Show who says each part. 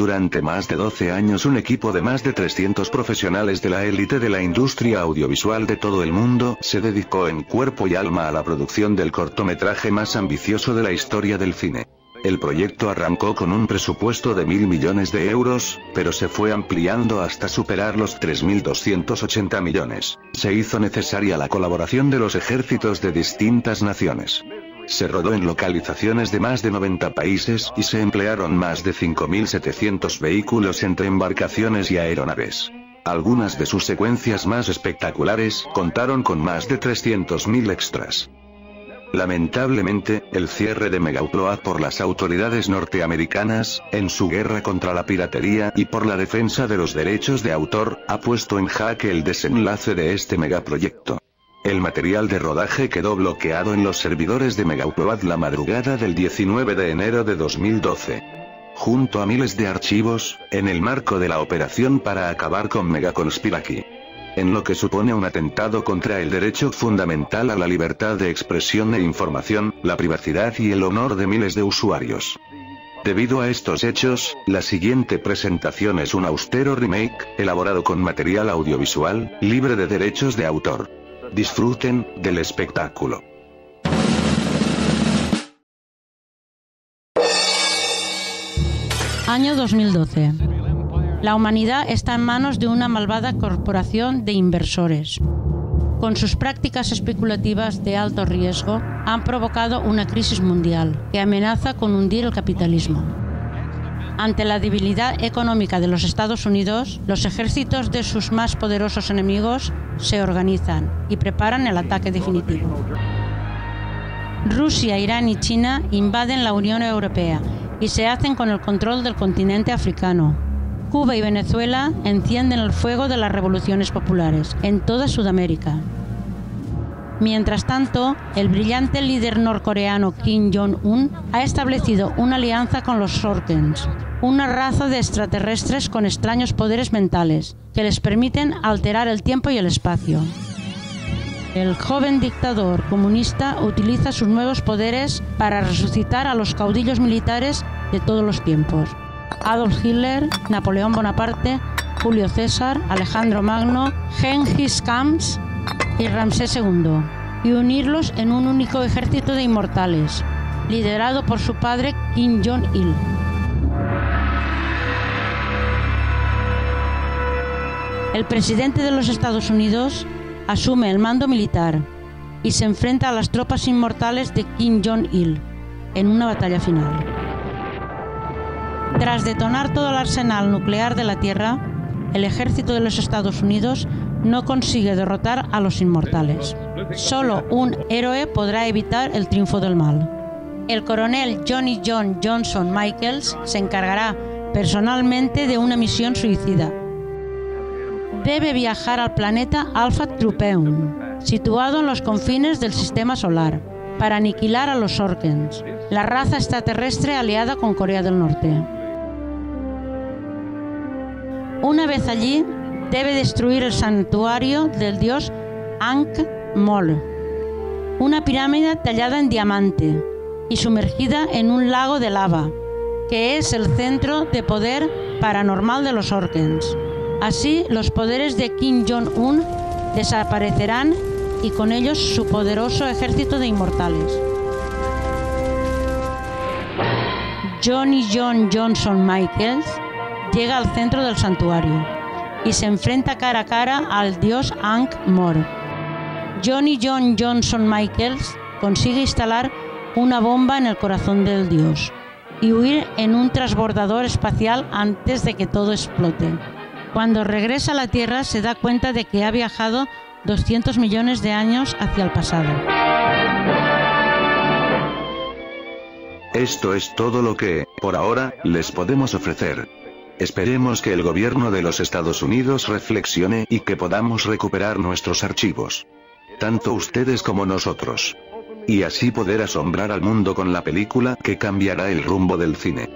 Speaker 1: Durante más de 12 años un equipo de más de 300 profesionales de la élite de la industria audiovisual de todo el mundo se dedicó en cuerpo y alma a la producción del cortometraje más ambicioso de la historia del cine. El proyecto arrancó con un presupuesto de 1.000 millones de euros, pero se fue ampliando hasta superar los 3.280 millones. Se hizo necesaria la colaboración de los ejércitos de distintas naciones. Se rodó en localizaciones de más de 90 países y se emplearon más de 5.700 vehículos entre embarcaciones y aeronaves. Algunas de sus secuencias más espectaculares contaron con más de 300.000 extras. Lamentablemente, el cierre de Megaupload por las autoridades norteamericanas, en su guerra contra la piratería y por la defensa de los derechos de autor, ha puesto en jaque el desenlace de este megaproyecto. El material de rodaje quedó bloqueado en los servidores de Megaupload la madrugada del 19 de enero de 2012. Junto a miles de archivos, en el marco de la operación para acabar con Megaconspiracy. En lo que supone un atentado contra el derecho fundamental a la libertad de expresión e información, la privacidad y el honor de miles de usuarios. Debido a estos hechos, la siguiente presentación es un austero remake, elaborado con material audiovisual, libre de derechos de autor. Disfruten del espectáculo.
Speaker 2: Año 2012. La humanidad está en manos de una malvada corporación de inversores. Con sus prácticas especulativas de alto riesgo, han provocado una crisis mundial que amenaza con hundir el capitalismo. Ante la debilidad económica de los Estados Unidos, los ejércitos de sus más poderosos enemigos se organizan y preparan el ataque definitivo. Rusia, Irán y China invaden la Unión Europea y se hacen con el control del continente africano. Cuba y Venezuela encienden el fuego de las revoluciones populares en toda Sudamérica. Mientras tanto, el brillante líder norcoreano Kim Jong-un ha establecido una alianza con los Sorkens, una raza de extraterrestres con extraños poderes mentales, que les permiten alterar el tiempo y el espacio. El joven dictador comunista utiliza sus nuevos poderes para resucitar a los caudillos militares de todos los tiempos. Adolf Hitler, Napoleón Bonaparte, Julio César, Alejandro Magno, Genghis Khan y Ramsés II, y unirlos en un único ejército de inmortales, liderado por su padre Kim Jong-il. El presidente de los Estados Unidos asume el mando militar y se enfrenta a las tropas inmortales de Kim Jong-il en una batalla final. Tras detonar todo el arsenal nuclear de la Tierra, el ejército de los Estados Unidos no consigue derrotar a los inmortales. Solo un héroe podrá evitar el triunfo del mal. El coronel Johnny John Johnson Michaels se encargará personalmente de una misión suicida. Debe viajar al planeta Alpha Trupeum, situado en los confines del sistema solar, para aniquilar a los Sorkens, la raza extraterrestre aliada con Corea del Norte. Una vez allí, debe destruir el santuario del dios Ankh-Mol, una pirámide tallada en diamante y sumergida en un lago de lava, que es el centro de poder paranormal de los Sorkens. Así, los poderes de Kim Jong-un desaparecerán y con ellos su poderoso ejército de inmortales. Johnny John Johnson Michaels llega al centro del santuario y se enfrenta cara a cara al dios Ankh-Mor. Johnny John Johnson Michaels consigue instalar una bomba en el corazón del dios y huir en un transbordador espacial antes de que todo explote. Cuando regresa a la Tierra se da cuenta de que ha viajado 200 millones de años hacia el pasado.
Speaker 1: Esto es todo lo que, por ahora, les podemos ofrecer. Esperemos que el gobierno de los Estados Unidos reflexione y que podamos recuperar nuestros archivos. Tanto ustedes como nosotros. Y así poder asombrar al mundo con la película que cambiará el rumbo del cine.